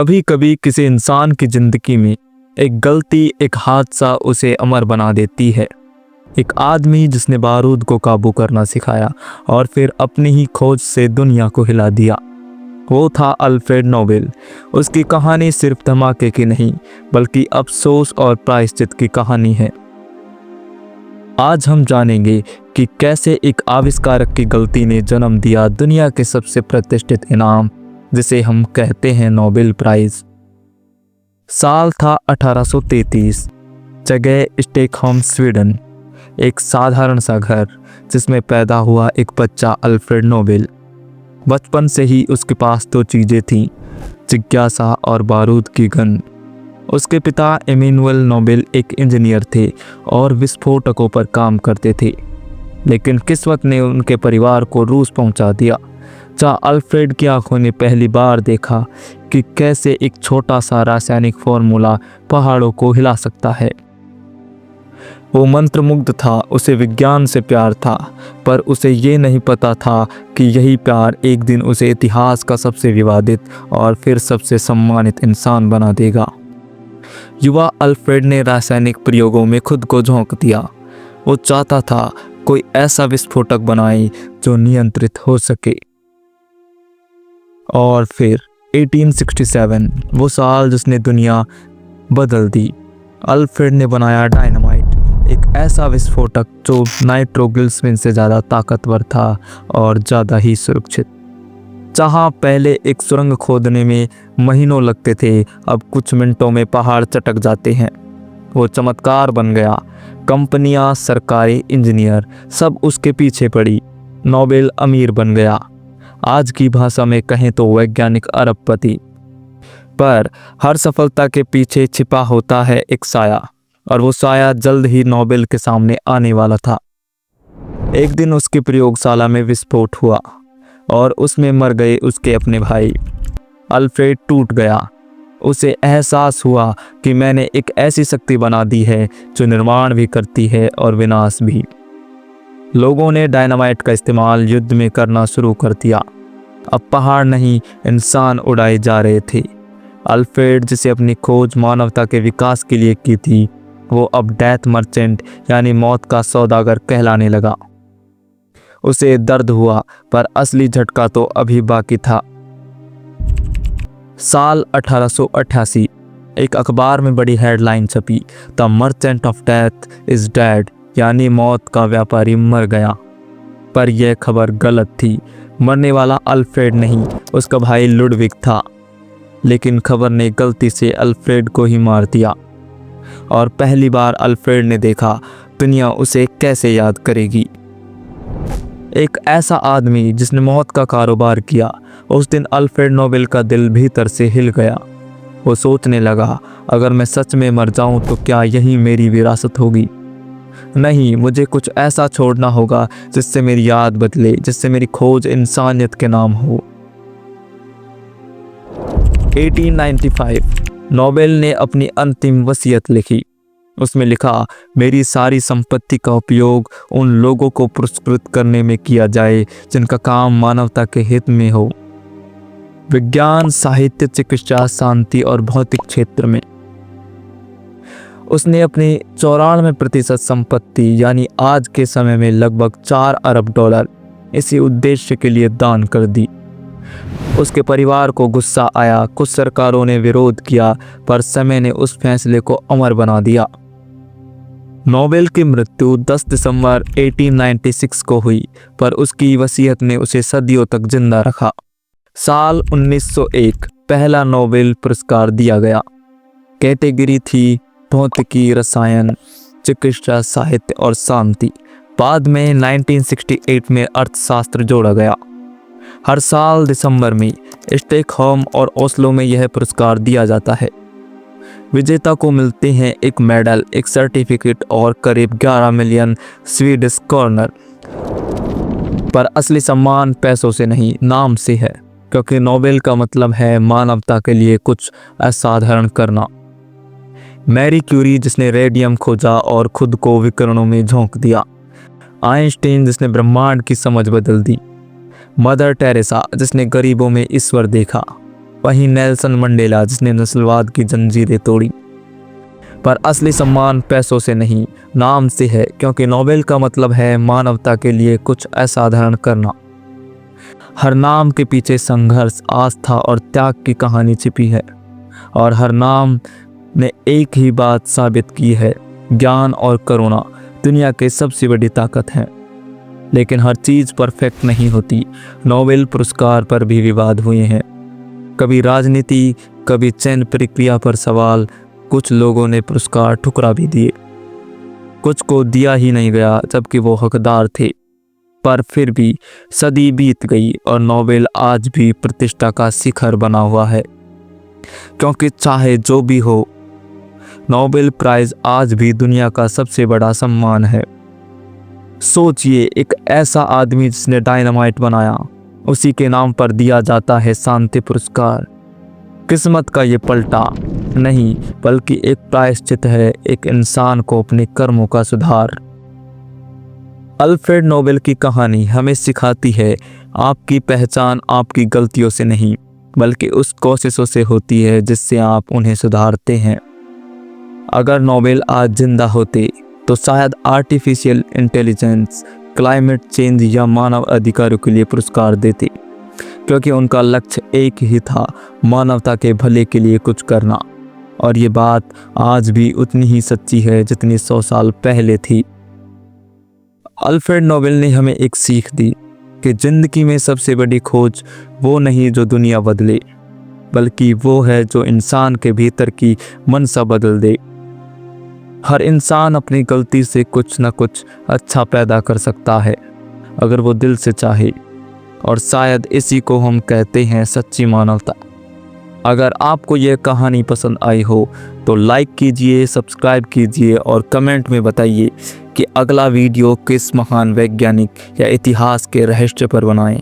कभी कभी किसी इंसान की जिंदगी में एक गलती, एक हादसा उसे अमर बना देती है। एक आदमी जिसने बारूद को काबू करना सिखाया और फिर अपनी ही खोज से दुनिया को हिला दिया, वो था अल्फ्रेड नोबेल। उसकी कहानी सिर्फ धमाके की नहीं, बल्कि अफसोस और प्रायश्चित की कहानी है। आज हम जानेंगे कि कैसे एक आविष्कारक की गलती ने जन्म दिया दुनिया के सबसे प्रतिष्ठित इनाम, जिसे हम कहते हैं नोबेल प्राइज। साल था 1833, जगह स्टॉकहोम, स्वीडन। एक साधारण सा घर जिसमें पैदा हुआ एक बच्चा अल्फ्रेड नोबेल। बचपन से ही उसके पास दो चीज़ें थीं, जिज्ञासा और बारूद की गन। उसके पिता इमैनुअल नोबेल एक इंजीनियर थे और विस्फोटकों पर काम करते थे, लेकिन किस्मत ने उनके परिवार को रूस पहुंचा दिया, जहां अल्फ्रेड की आंखों ने पहली बार देखा कि कैसे एक छोटा सा रासायनिक फॉर्मूला पहाड़ों को हिला सकता है। वो मंत्रमुग्ध था, उसे विज्ञान से प्यार था, पर उसे ये नहीं पता था कि यही प्यार एक दिन उसे इतिहास का सबसे विवादित और फिर सबसे सम्मानित इंसान बना देगा। युवा अल्फ्रेड ने रासायनिक प्रयोगों में खुद को झोंक दिया। वो चाहता था कोई ऐसा विस्फोटक बनाए जो नियंत्रित हो सके। और फिर 1867, वो साल जिसने दुनिया बदल दी। अल्फ्रेड ने बनाया डायनामाइट, एक ऐसा विस्फोटक जो नाइट्रोग्लिसरीन से ज़्यादा ताकतवर था और ज़्यादा ही सुरक्षित। जहाँ पहले एक सुरंग खोदने में महीनों लगते थे, अब कुछ मिनटों में पहाड़ चटक जाते हैं। वो चमत्कार बन गया। कंपनियां, सरकारी, इंजीनियर सब उसके पीछे पड़ी। नोबेल अमीर बन गया, आज की भाषा में कहें तो वैज्ञानिक अरबपति। पर हर सफलता के पीछे छिपा होता है एक साया, और वो साया जल्द ही नोबेल के सामने आने वाला था। एक दिन उसकी प्रयोगशाला में विस्फोट हुआ और उसमें मर गए उसके अपने भाई। अल्फ्रेड टूट गया। उसे एहसास हुआ कि मैंने एक ऐसी शक्ति बना दी है जो निर्माण भी करती है और विनाश भी। लोगों ने डायनामाइट का इस्तेमाल युद्ध में करना शुरू कर दिया। अब पहाड़ नहीं, इंसान उड़ाए जा रहे थे। अल्फ्रेड, जिसे अपनी खोज मानवता के विकास के लिए की थी, वो अब डेथ मर्चेंट यानी मौत का सौदागर कहलाने लगा। उसे दर्द हुआ, पर असली झटका तो अभी बाकी था। साल 1888, एक अखबार में बड़ी हेडलाइन छपी, the merchant of death is dead, यानी मौत का व्यापारी मर गया। पर यह खबर गलत थी। मरने वाला अल्फ्रेड नहीं, उसका भाई लुडविग था। लेकिन खबर ने गलती से अल्फ्रेड को ही मार दिया। और पहली बार अल्फ्रेड ने देखा दुनिया उसे कैसे याद करेगी। एक ऐसा आदमी जिसने मौत का कारोबार किया। उस दिन अल्फ्रेड नोबेल का दिल भीतर से हिल गया। वो सोचने लगा, अगर मैं सच में मर जाऊं तो क्या यही मेरी विरासत होगी? नहीं, मुझे कुछ ऐसा छोड़ना होगा जिससे मेरी याद बदले, जिससे मेरी खोज इंसानियत के नाम हो। 1895, नोबेल ने अपनी अंतिम वसीयत लिखी। उसमें लिखा, मेरी सारी संपत्ति का उपयोग उन लोगों को पुरस्कृत करने में किया जाए जिनका काम मानवता के हित में हो। विज्ञान, साहित्य, चिकित्सा, शांति और भौतिक क्षेत्र में। उसने अपनी 94% संपत्ति, यानी आज के समय में लगभग 4 अरब डॉलर, इसी उद्देश्य के लिए दान कर दी। उसके परिवार को गुस्सा आया, कुछ सरकारों ने विरोध किया, पर समय ने उस फैसले को अमर बना दिया। नोबेल की मृत्यु 10 दिसंबर 1896 को हुई, पर उसकी वसीयत ने उसे सदियों तक जिंदा रखा। साल 1901, पहला नोबेल पुरस्कार दिया गया। कैटेगरी थी भौतिकी, रसायन, चिकित्सा, साहित्य और शांति। बाद में 1968 में अर्थशास्त्र जोड़ा गया। हर साल दिसंबर में स्टॉकहोम और ओस्लो में यह पुरस्कार दिया जाता है। विजेता को मिलते हैं एक मेडल, एक सर्टिफिकेट और करीब 11 मिलियन स्वीडिश कॉर्नर। पर असली सम्मान पैसों से नहीं, नाम से है, क्योंकि नोबेल का मतलब है मानवता के लिए कुछ असाधारण करना। मैरी क्यूरी, जिसने रेडियम खोजा और खुद को विकिरणों में झोंक दिया। आइंस्टीन, जिसने ब्रह्मांड की समझ बदल दी। मदर टेरेसा, जिसने गरीबों में ईश्वर देखा। वहीं नेल्सन मंडेला जिसने नस्लवाद की जंजीरें तोड़ी। पर असली सम्मान पैसों से नहीं, नाम से है, क्योंकि नोबेल का मतलब है मानवता के लिए कुछ असाधारण करना। हर नाम के पीछे संघर्ष, आस्था और त्याग की कहानी छिपी है, और हर नाम ने एक ही बात साबित की है, ज्ञान और करुणा दुनिया की सबसे बड़ी ताकत है। लेकिन हर चीज़ परफेक्ट नहीं होती। नोबेल पुरस्कार पर भी विवाद हुए हैं, कभी राजनीति, कभी चयन प्रक्रिया पर सवाल। कुछ लोगों ने पुरस्कार ठुकरा भी दिए, कुछ को दिया ही नहीं गया जबकि वो हकदार थे। पर फिर भी सदी बीत गई और नोबेल आज भी प्रतिष्ठा का शिखर बना हुआ है, क्योंकि चाहे जो भी हो, नोबेल प्राइज आज भी दुनिया का सबसे बड़ा सम्मान है। सोचिए, एक ऐसा आदमी जिसने डायनामाइट बनाया, उसी के नाम पर दिया जाता है शांति पुरस्कार। किस्मत का ये पलटा नहीं, बल्कि एक प्रायश्चित है, एक इंसान को अपने कर्मों का सुधार। अल्फ्रेड नोबेल की कहानी हमें सिखाती है, आपकी पहचान आपकी गलतियों से नहीं, बल्कि उस कोशिशों से होती है जिससे आप उन्हें सुधारते हैं। अगर नोबेल आज जिंदा होते तो शायद आर्टिफिशियल इंटेलिजेंस, क्लाइमेट चेंज या मानव अधिकारों के लिए पुरस्कार देते, क्योंकि उनका लक्ष्य एक ही था, मानवता के भले के लिए कुछ करना। और ये बात आज भी उतनी ही सच्ची है जितनी 100 साल पहले थी। अल्फ्रेड नोबेल ने हमें एक सीख दी कि जिंदगी में सबसे बड़ी खोज वो नहीं जो दुनिया बदले, बल्कि वो है जो इंसान के भीतर की मनसा बदल दे। हर इंसान अपनी गलती से कुछ न कुछ अच्छा पैदा कर सकता है, अगर वो दिल से चाहे, और शायद इसी को हम कहते हैं सच्ची मानवता। अगर आपको यह कहानी पसंद आई हो तो लाइक कीजिए, सब्सक्राइब कीजिए और कमेंट में बताइए कि अगला वीडियो किस महान वैज्ञानिक या इतिहास के रहस्य पर बनाएं।